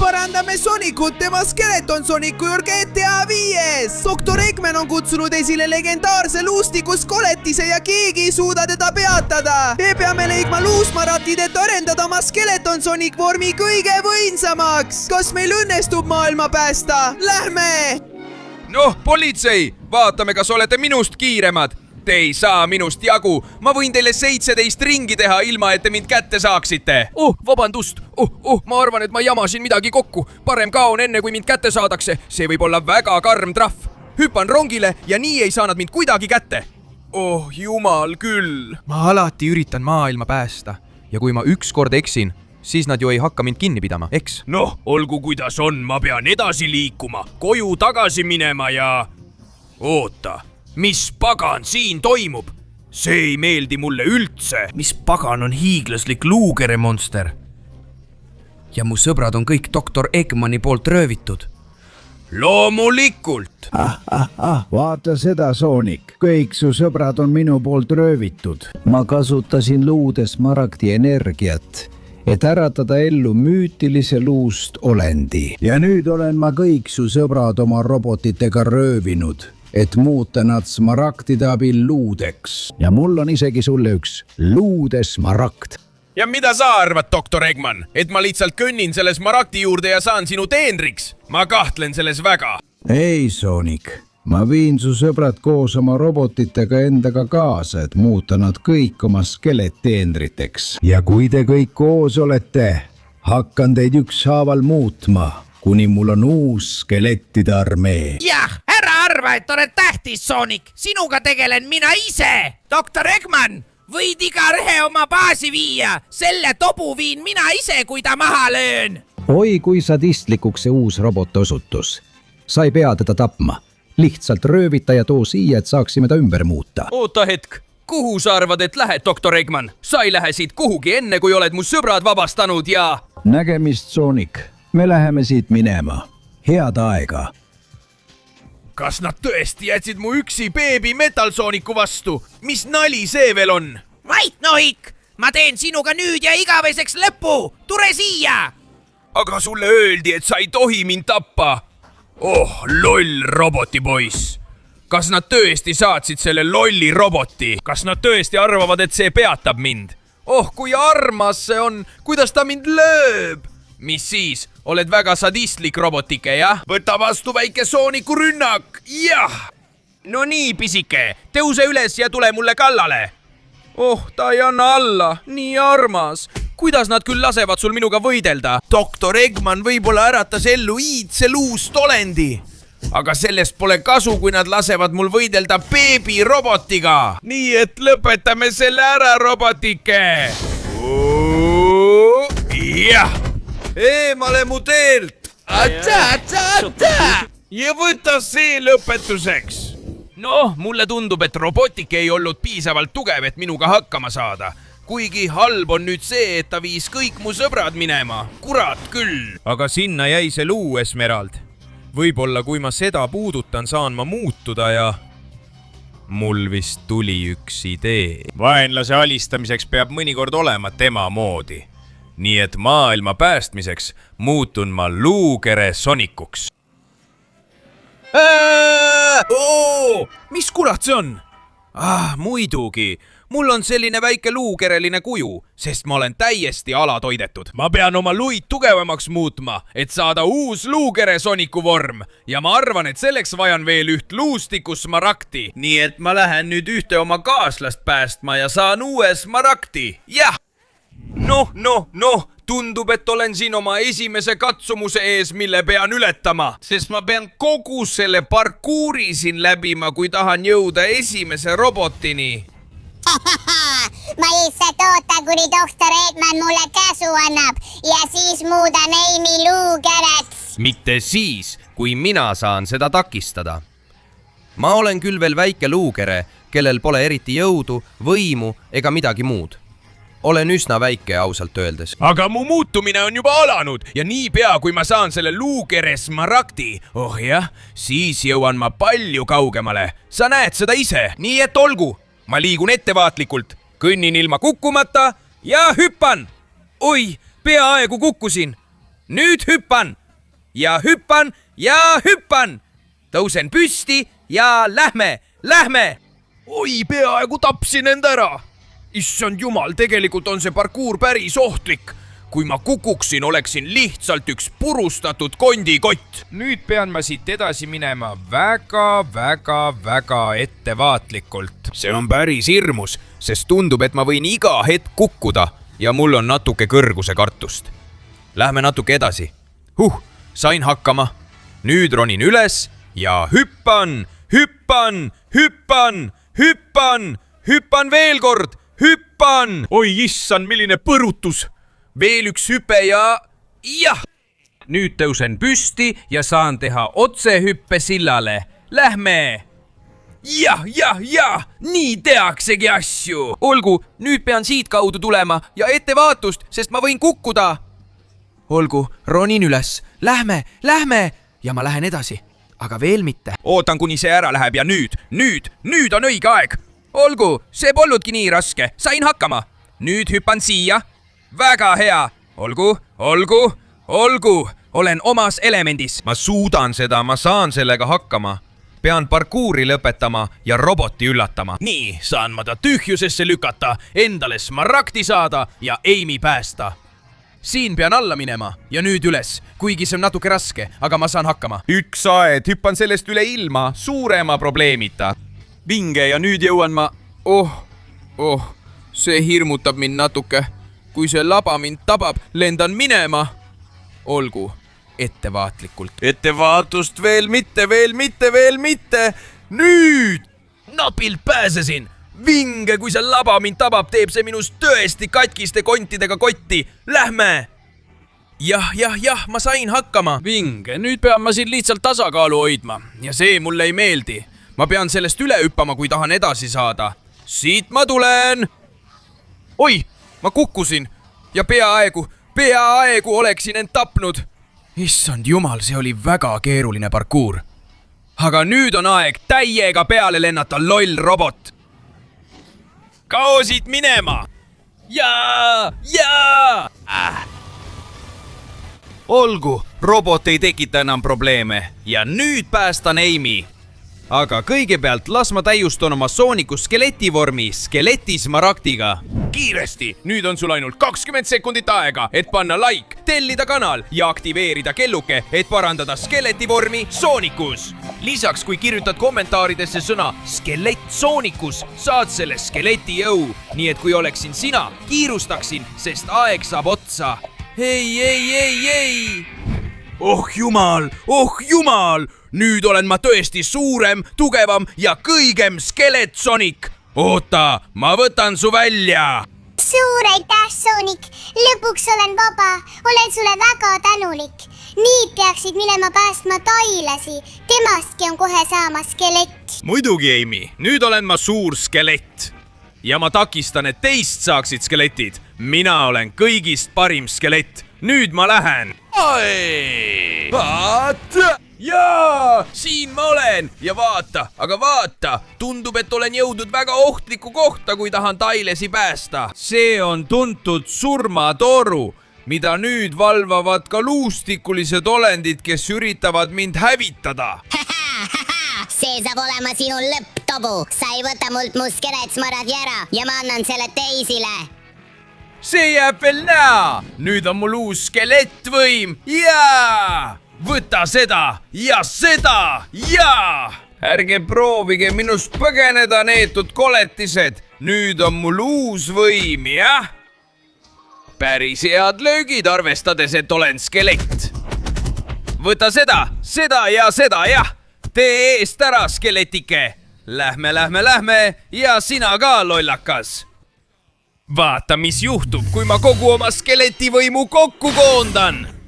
parandame Sonicut tema Skeleton Sonicu juurde GTA 5. Dr. Eggman on kutsunud esile legendaarse luustiku Skoletise ja keegi ei suuda teda peatada. Me peame leidma luusmaratid, et arendada oma Skeleton Sonic vormi kõige võimsamaks. Kas meil õnnestub maailma päästa? Lähme! Noh, politsei, vaatame, kas olete minust kiiremad. Te ei saa minust jagu. Ma võin teile 17 ringi teha, ilma et te mind kätte saaksite. Vabandust. Ma arvan, et ma jamasin midagi kokku. Parem kaon enne, kui mind kätte saadakse. See võib olla väga karm trahv. Hüppan rongile ja nii ei saa nad mind kuidagi kätte. Oh, jumal küll. Ma alati üritan maailma päästa. Ja kui ma ükskord eksin, siis nad ju ei hakka mind kinni pidama, eks? Noh, olgu kuidas on, ma pean edasi liikuma, koju tagasi minema ja... Oota, mis pagan siin toimub? See ei meeldi mulle üldse. Mis pagan on hiiglaslik luugere monster? Ja mu sõbrad on kõik Dr. Eggmani poolt röövitud. Loomulikult! Vaata seda, Sonic. Kõik su sõbrad on minu poolt röövitud. Ma kasutasin luude smaragdi energiat, et äratada ellu müütilise luust olendi. Ja nüüd olen ma kõik su sõbrad oma robotitega röövinud, et muuta nad smaragdide abil luudeks. Ja mul on isegi sulle üks luude smaragd. Ja mida sa arvad, Dr. Eggman? Et ma lihtsalt kõnnin selle smaragdi juurde ja saan sinu teenriks? Ma kahtlen selles väga. Ei, Sonic. Ma viin su sõbrad koos oma robotitega endaga kaasa, et muuta nad kõik oma skeletteenriteks. Ja kui te kõik koos olete, hakkan teid ükshaaval muutma, kuni mul on uus skelettide armee. Jah, ära arva, et oled tähtis, Sonic. Sinuga tegelen mina ise. Dr. Eggman, võid iga rehe oma baasi viia. Selle tobu viin mina ise, kui ta maha löön. Oi, kui sadistlikuks see uus robot osutus. Sa ei pea teda tapma. Lihtsalt röövita ja too siia, et saaksime ta ümber muuta. Oota hetk. Kuhu sa arvad, et lähed, Dr. Eggman? Sa ei lähe siit kuhugi enne, kui oled mu sõbrad vabastanud ja... Nägemist, Sonic. Me läheme siit minema. Head aega. Kas nad tõesti jätsid mu üksi beebi Metal Sooniku vastu? Mis nali see veel on? Vait, nohik! Ma teen sinuga nüüd ja igaveseks lõpu! Tule siia! Aga sulle öeldi, et sa ei tohi mind tappa. Oh, loll robotipoiss. Kas nad tõesti saatsid selle lolli roboti? Kas nad tõesti arvavad, et see peatab mind? Oh, kui armas see on! Kuidas ta mind lööb? Mis siis? Oled väga sadistlik robotike, jah? Võta vastu väike Sooniku rünnak! Jah! No nii, pisike, tõuse üles ja tule mulle kallale. Oh, ta ei anna alla. Nii armas. Kuidas nad küll lasevad sul minuga võidelda? Dr. Eggman võib-olla äratas ellu iidse luust olendi. Aga sellest pole kasu, kui nad lasevad mul võidelda beebi robotiga. Nii et lõpetame selle ära, robotike. Jah! Eemale mu teelt! Ja võta see lõpetuseks! Noh, mulle tundub, et robotik ei olnud piisavalt tugev, et minuga hakkama saada. Kuigi halb on nüüd see, et ta viis kõik mu sõbrad minema. Kurat küll! Aga sinna jäi see luu, Esmerald. Võib-olla kui ma seda puudutan, saan ma muutuda ja... Mul vist tuli üks idee. Vaenlase alistamiseks peab mõnikord olema tema moodi. Nii et maailma päästmiseks muutun ma luugere Sonikuks. Mis kurat see on? Muidugi. Mul on selline väike luukereline kuju, sest ma olen täiesti alatoidetud. Ma pean oma luid tugevamaks muutma, et saada uus luugere Soniku vorm. Ja ma arvan, et selleks vajan veel üht luustiku smaragdi. Nii et ma lähen nüüd ühte oma kaaslast päästma ja saan uue smaragdi. Jah! Noh, tundub, et olen siin oma esimese katsumuse ees, mille pean ületama, sest ma pean kogu selle parkuuri siin läbima, kui tahan jõuda esimese robotini. Ma lihtsalt ootan, kuni Dr. Eggman mulle käsu annab ja siis muudan Amy luukereks. Mitte siis, kui mina saan seda takistada. Ma olen küll veel väike luugere, kellel pole eriti jõudu, võimu ega midagi muud. Olen üsna väike, ausalt öeldes. Aga mu muutumine on juba alanud ja niipea, kui ma saan selle luugere smaragdi, oh jah, siis jõuan ma palju kaugemale. Sa näed seda ise, nii et olgu. Ma liigun ettevaatlikult, kõnnin ilma kukkumata ja hüppan. Oi, peaaegu kukkusin. nüüd hüppan ja hüppan ja hüppan. Tõusen püsti ja lähme. oi, peaaegu tapsin end ära. Issand jumal, tegelikult on see parkuur päris ohtlik. Kui ma kukuksin, oleksin lihtsalt üks purustatud kondikott. nüüd pean ma siit edasi minema väga ettevaatlikult. See on päris hirmus, sest tundub, et ma võin iga hetk kukkuda ja mul on natuke kõrguse kartust. Lähme natuke edasi. Sain hakkama. Nüüd ronin üles ja hüppan veel kord, hüppan. oi issand, milline põrutus. Veel üks hüpe ja jah. nüüd tõusen püsti ja saan teha otsehüppe sillale. Lähme! jah, nii tehaksegi asju. Olgu, nüüd pean siit kaudu tulema ja ettevaatust, sest ma võin kukkuda. Olgu, ronin üles. Lähme ja ma lähen edasi, aga veel mitte. Ootan, kuni see ära läheb ja nüüd on õige aeg. Olgu, see polnudki nii raske, sain hakkama. Nüüd hüppan siia. Väga hea. Olgu, olen omas elemendis. Ma suudan seda, ma saan sellega hakkama. Pean parkuuri lõpetama ja roboti üllatama. nii saan ma ta tühjusesse lükata, endale smaragdi saada ja Amy päästa. Siin pean alla minema ja nüüd üles, kuigi see on natuke raske, aga ma saan hakkama. Üks aed, hüppan sellest üle ilma, suurema probleemita. Vinge ja nüüd jõuan ma... see hirmutab mind natuke. Kui see laba mind tabab, lendan minema. Olgu, ettevaatlikult. Ettevaatust veel mitte. Nüüd! napilt pääsesin. Vinge, kui see laba mind tabab, teeb see minust tõesti katkiste kontidega kotti. Lähme! Jah, ma sain hakkama. Vinge, nüüd pean ma siin lihtsalt tasakaalu hoidma. Ja see mulle ei meeldi. Ma pean sellest üle hüppama, kui tahan edasi saada. Siit ma tulen! Oi, ma kukkusin ja peaaegu oleksin end tapnud. Issand jumal, see oli väga keeruline parkuur. Aga nüüd on aeg täiega peale lennata, loll robot. Kao siit minema! Olgu, robot ei tekita enam probleeme ja nüüd päästan Amy. Aga kõigepealt las ma täiustan oma Sooniku skeletivormi skeletismaragdiga. kiiresti, nüüd on sul ainult 20 sekundit aega, et panna like, tellida kanal ja aktiveerida kelluke, et parandada skeletivormi Soonikus. Lisaks, kui kirjutad kommentaaridesse sõna skelett Soonikus, saad selle skeleti jõu. Nii et kui oleksin sina, kiirustaksin, sest aeg saab otsa. Ei! Oh jumal! Nüüd olen ma tõesti suurem, tugevam ja kõigem Skelet Sonic. Oota, ma võtan su välja. Suur aitäh, Sonic. Lõpuks olen vaba. Olen sulle väga tänulik. Nii peaksid minema päästma Tailasi. Temastki on kohe saama skelett. Muidugi, Amy. Nüüd olen ma suur skelett. Ja ma takistan, et teist saaksid skeletid. Mina olen kõigist parim skelett. Nüüd ma lähen. Jaa, siin ma olen ja vaata, tundub, et olen jõudnud väga ohtlikku kohta, kui tahan Tailesi päästa. See on tuntud surmatoru, mida nüüd valvavad ka luustikulised olendid, kes üritavad mind hävitada. See saab olema sinu lõpp, Tobu. Sa ei võta mult mu skeletsmaragi ära ja ma annan selle teisile. See jääb veel näha. Nüüd on mul uus skelettvõim. Jaa! Võta seda ja seda ja! Ärge proovige minust põgeneda, neetud koletised. Nüüd on mul uus võim, jah? Päris head löögid, arvestades, et olen skelett. Võta seda ja seda, jah! Tee eest ära, skeletike! Lähme ja sina ka, lollakas! Vaata, mis juhtub, kui ma kogu oma skeletivõimu kokku koondan!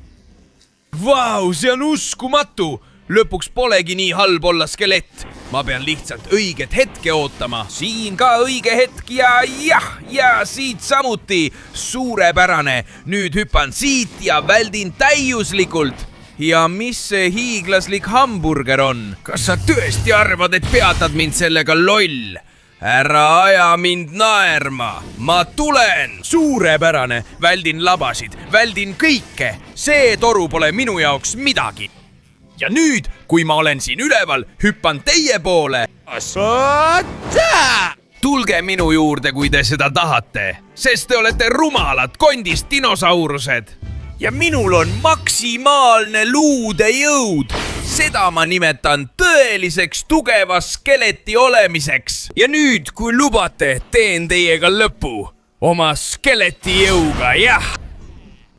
Vau, see on uskumatu! Lõpuks polegi nii halb olla skelett. Ma pean lihtsalt õiget hetke ootama. Siin ka õige hetk ja siit samuti. Suurepärane. Nüüd hüppan siit ja väldin täiuslikult. Ja mis see hiiglaslik hamburger on? Kas sa tõesti arvad, et peatad mind sellega, loll? ära aja mind naerma, ma tulen. suurepärane, väldin labasid, väldin kõike. see toru pole minu jaoks midagi. ja nüüd, kui ma olen siin üleval, hüppan teie poole. tulge minu juurde, kui te seda tahate, sest te olete rumalad kondist dinosaurused. ja minul on maksimaalne luudejõud. seda ma nimetan tõeliseks tugeva skeleti olemiseks. ja nüüd, kui lubate, teen teiega lõpu. oma skeleti jõuga, jah.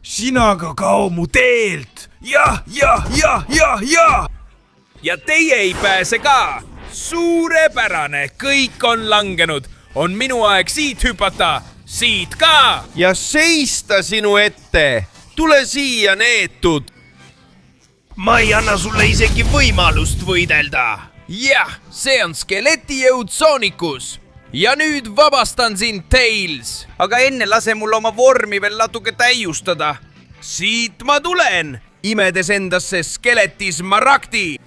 sina ka kao mu teelt. jah. ja teie ei pääse ka. suurepärane, kõik on langenud. on minu aeg siit hüpata. siit ka. ja seista sinu ette. tule siia, neetud. ma ei anna sulle isegi võimalust võidelda. jah, see on skeletijõud Soonicus. ja nüüd vabastan sind, Tails. aga enne lase mul oma vormi veel natuke täiustada. siit ma tulen, imedes endasse skeleti Smaragdi.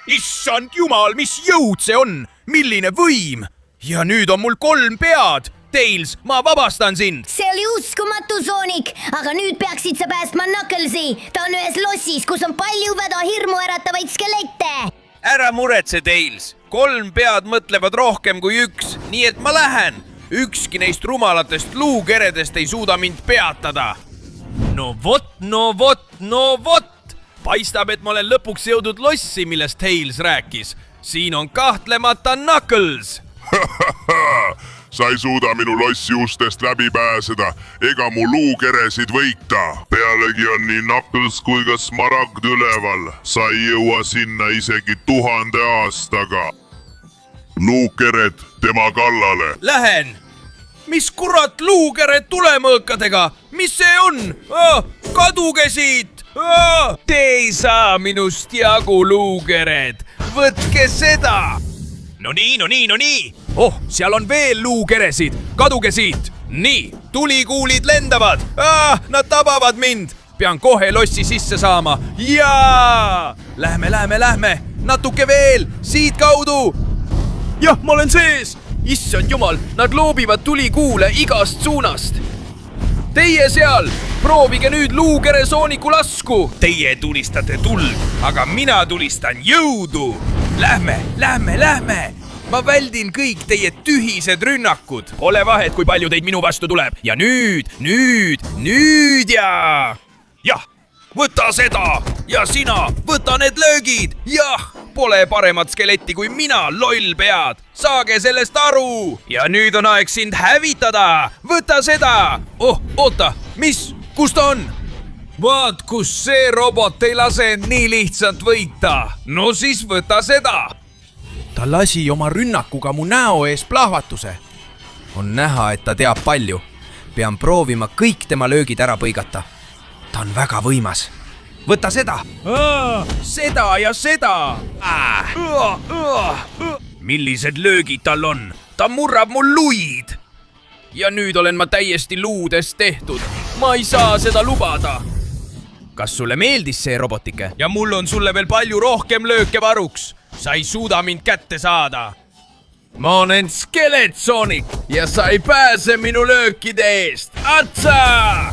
issand jumal, mis jõud see on, milline võim. ja nüüd on mul 3 pead. Tails, ma vabastan sind. see oli uskumatu, Sonic, aga nüüd peaksid sa päästma Knucklesi. ta on ühes lossis, kus on palju väga hirmuäratavaid skelette. ära muretse, Tails. 3 pead mõtlevad rohkem kui 1, nii et ma lähen. ükski neist rumalatest luukeredest ei suuda mind peatada. no vot. paistab, et ma olen lõpuks jõudnud lossi, millest Tails rääkis. siin on kahtlemata Knuckles. sa ei suuda minu lossi ustest läbi pääseda ega mu luukeresid võita. pealegi on nii Knuckles kui ka Smaragd üleval. sa ei jõua sinna isegi 1000 aastaga. luukered tema kallale. Lähen. mis kurat luukered tulemõõkadega, mis see on? kaduge siit. Te ei saa minust jagu, luukered. võtke seda. No nii. seal on veel luukeresid. kaduge siit. nii, tulikuulid lendavad. Nad tabavad mind. pean kohe lossi sisse saama. jaa! Lähme. natuke veel, siitkaudu. jah, ma olen sees. issand jumal, nad loobivad tulikuule igast suunast. Teie seal, proovige nüüd luukere Sooniku lasku. Teie tulistate tuld, aga mina tulistan jõudu. Lähme. ma väldin kõik teie tühised rünnakud. Pole vahet, kui palju teid minu vastu tuleb. ja nüüd ja... jah, võta seda ja sina, võta need löögid. jah, pole paremat skeletti kui mina, loll pead. saage sellest aru. ja nüüd on aeg sind hävitada. võta seda. oota, kus ta on? vaat, kus see robot ei lase nii lihtsalt võita. no siis võta seda. ta lasi oma rünnakuga mu näo ees plahvatuse. on näha, et ta teab palju. pean proovima kõik tema löögid ära põigata. ta on väga võimas. võta seda. seda ja seda. millised löögid tal on? ta murrab mul luid. ja nüüd olen ma täiesti luudest tehtud. ma ei saa seda lubada. kas sulle meeldis see robotike? ja mul on sulle veel palju rohkem lööke varuks. sa ei suuda mind kätte saada. ma olen Skelet Sonic ja sa ei pääse minu löökide eest. Atsa!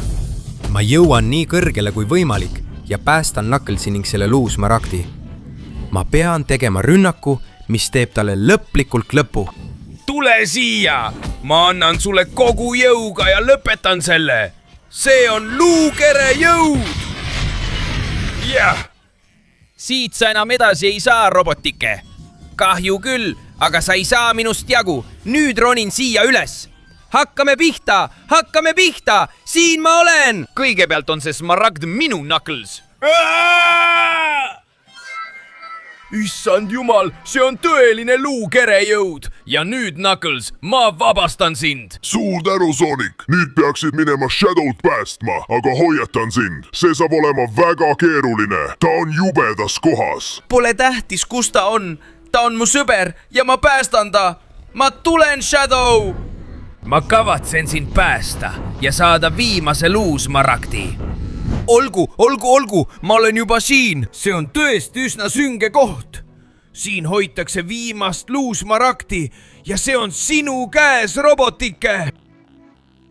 ma jõuan nii kõrgele kui võimalik ja päästan Knucklesi ning selle luu Smaragdi. ma pean tegema rünnaku, mis teeb talle lõplikult lõpu. tule siia, ma annan sulle kogu jõuga ja lõpetan selle. see on luukere jõud. jah. siit sa enam edasi ei saa, robotike. kahju küll, aga sa ei saa minust jagu. nüüd ronin siia üles. hakkame pihta, siin ma olen. kõigepealt on see Smaragd minu, Knuckles. issand jumal, see on tõeline luukere jõud. ja nüüd, Knuckles, ma vabastan sind. suur tänu, Sonic. nüüd peaksid minema Shadow't päästma, aga hoiatan sind. see saab olema väga keeruline. ta on jubedas kohas. Pole tähtis, kus ta on mu sõber ja ma päästan ta. ma tulen, Shadow. ma kavatsen sind päästa ja saada viimase luu Smaragdi. olgu, ma olen juba siin. see on tõesti üsna sünge koht. siin hoitakse viimast luusmarakti ja see on sinu käes, robotike.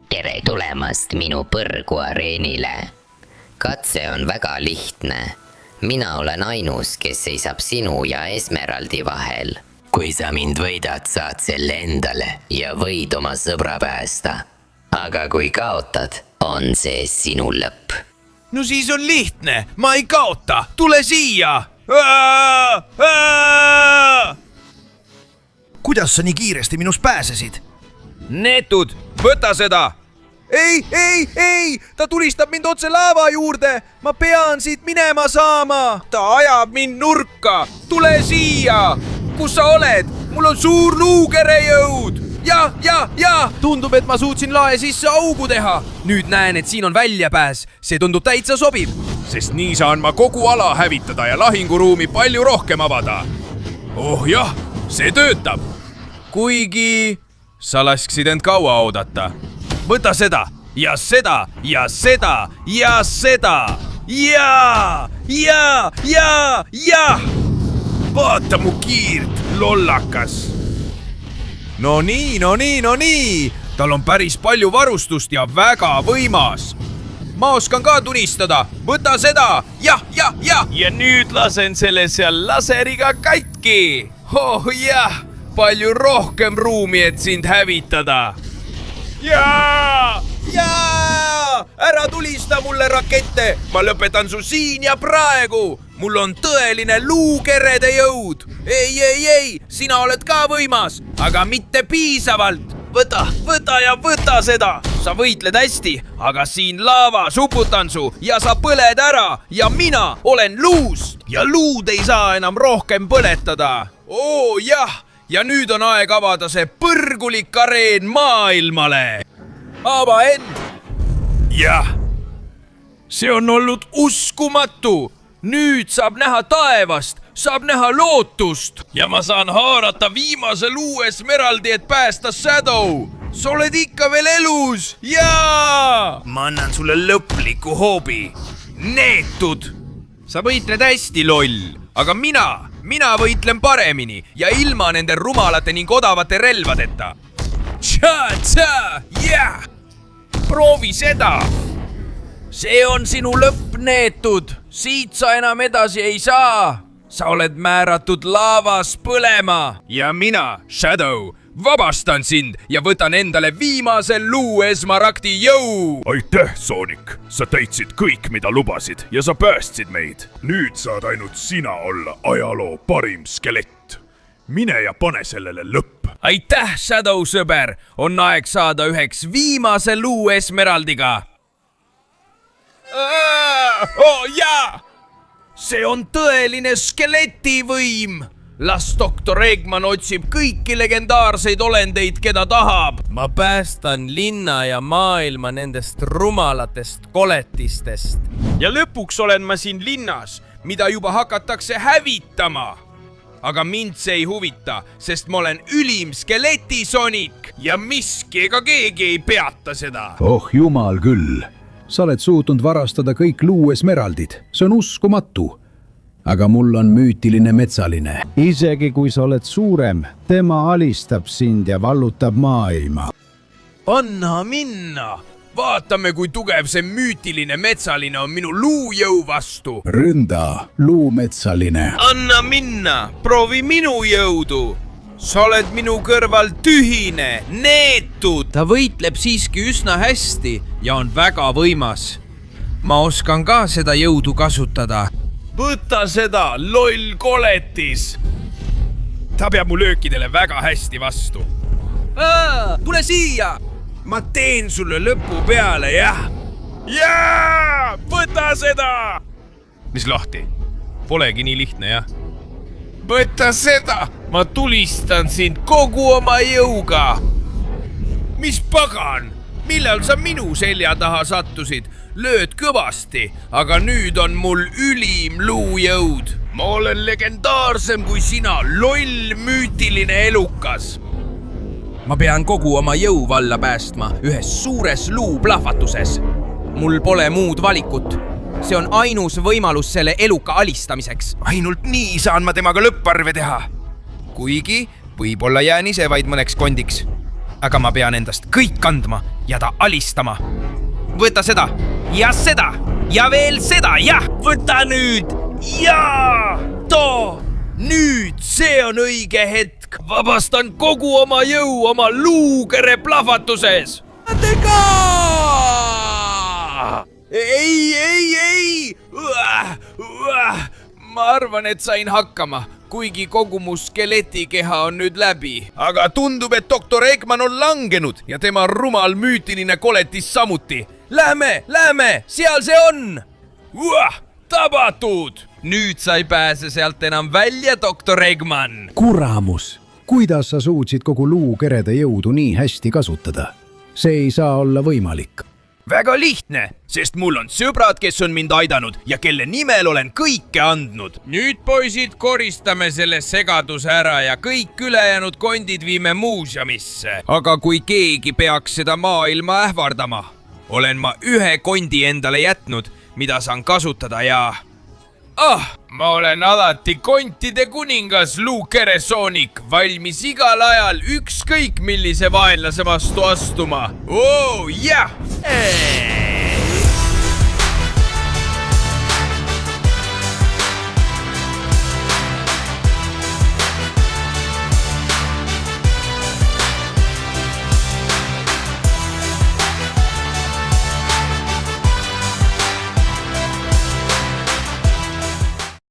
Tere tulemast minu põrguareenile. Katse on väga lihtne. Mina olen ainus, kes seisab sinu ja Esmeraldi vahel. Kui sa mind võidad, saad selle endale ja võid oma sõbra päästa. Aga kui kaotad, on see sinu lõpp. No siis on lihtne, ma ei kaota, tule siia. Kuidas sa nii kiiresti minust pääsesid? Neetud, võta seda. Ei, ta tulistab mind otse laeva juurde. Ma pean siit minema saama. Ta ajab mind nurka. Tule siia. Kus sa oled? Mul on suur luukerejõud. Ja. Tundub, et ma suutsin lae sisse augu teha. Nüüd näen, et siin on väljapääs. See tundub täitsa sobib. Sest nii saan ma kogu ala hävitada ja lahinguruumi palju rohkem avada. Oh jah, see töötab. Kuigi sa lasksid end kaua oodata. Võta seda ja seda ja seda ja seda. Ja. Vaata mu kiirt, lollakas. No nii. Tal on päris palju varustust ja väga võimas. Ma oskan ka tunistada. Võta seda. Ja. Ja nüüd lasen selle seal laseriga katki. Oh jah, palju rohkem ruumi, et sind hävitada. Jaa! Ära tulista mulle rakette! Ma lõpetan su siin ja praegu! Mul on tõeline luukerede jõud! Ei, sina oled ka võimas, aga mitte piisavalt! Võta seda! Sa võitled hästi, aga siin laavas uputan su ja sa põled ära ja mina olen luust! Ja luud ei saa enam rohkem põletada! Oo jah! Ja nüüd on aeg avada see põrgulik areen maailmale. Ava end. Jah, see on olnud uskumatu. Nüüd saab näha taevast, saab näha lootust. Ja ma saan haarata viimase luu Esmeraldi, et päästa Shadow. Sa oled ikka veel elus. Jaa! Ma annan sulle lõpliku hoobi. Neetud. Sa võitled hästi, loll, aga mina võitlen paremini ja ilma nende rumalate ning odavate relvadeta. Yeah! Proovi seda! See on sinu lõpp, neetud. Siit sa enam edasi ei saa. Sa oled määratud laavas põlema. Ja mina, Shadow, vabastan sind ja võtan endale viimase luu Esmaragdi jõu. Aitäh, Sonic. Sa täitsid kõik, mida lubasid ja sa päästsid meid. Nüüd saad ainult sina olla ajaloo parim skelett. Mine ja pane sellele lõpp. Aitäh, Shadow sõber. On aeg saada üheks viimase luu Esmeraldiga. Oh jaa! See on tõeline skeletivõim. Las doktor Eggman otsib kõiki legendaarseid olendeid, keda tahab. Ma päästan linna ja maailma nendest rumalatest koletistest. Ja lõpuks olen ma siin linnas, mida juba hakatakse hävitama. Aga mind see ei huvita, sest ma olen ülim skeleti Sonic ja miski ega keegi ei peata seda. Oh jumal küll. Sa oled suutnud varastada kõik luu Esmeraldid. See on uskumatu. Aga mul on müütiline metsaline. Isegi kui sa oled suurem, tema alistab sind ja vallutab maailma. Anna minna! Vaatame, kui tugev see müütiline metsaline on minu luujõu vastu. Ründa, luumetsaline. Anna minna! Proovi minu jõudu! Sa oled minu kõrval tühine, neetud! Ta võitleb siiski üsna hästi ja on väga võimas. Ma oskan ka seda jõudu kasutada. Võta seda, loll koletis! Ta peab mu löökidele väga hästi vastu. Tule siia! Ma teen sulle lõpu peale, jah? Jaa! Võta seda! Mis lahti? Polegi nii lihtne, jah? Võta seda! Ma tulistan sind kogu oma jõuga! Mis pagan? Millal sa minu selja taha sattusid? Lööd kõvasti, aga nüüd on mul ülim luujõud. Ma olen legendaarsem kui sina, loll müütiline elukas. Ma pean kogu oma jõu valla päästma ühes suures luuplahvatuses. Mul pole muud valikut. see on ainus võimalus selle eluka alistamiseks. ainult nii saan ma temaga lõpparve teha. kuigi võib-olla jään ise vaid mõneks kondiks. aga ma pean endast kõik andma ja ta alistama. võta seda ja veel seda, jah! võta nüüd ja too! nüüd see on õige hetk. Vabastan kogu oma jõu oma luukere plahvatuses. ei! Ma arvan, et sain hakkama, kuigi kogu mu skeletikeha on nüüd läbi. aga tundub, et doktor Eggman on langenud ja tema rumal müütiline koletis samuti. Lähme, seal see on! Tabatud! Nüüd sa ei pääse sealt enam välja, doktor Eggman. kuramus, kuidas sa suutsid kogu luukerede jõudu nii hästi kasutada? See ei saa olla võimalik. Väga lihtne, sest mul on sõbrad, kes on mind aidanud ja kelle nimel olen kõike andnud. Nüüd, poisid, koristame selle segaduse ära ja kõik ülejäänud kondid viime muuseumisse. Aga kui keegi peaks seda maailma ähvardama, olen ma ühe kondi endale jätnud, mida saan kasutada ja... ma olen alati kontide kuningas Luukere Sonic, valmis igal ajal ükskõik millise vaenlase vastu astuma. Oh, jah!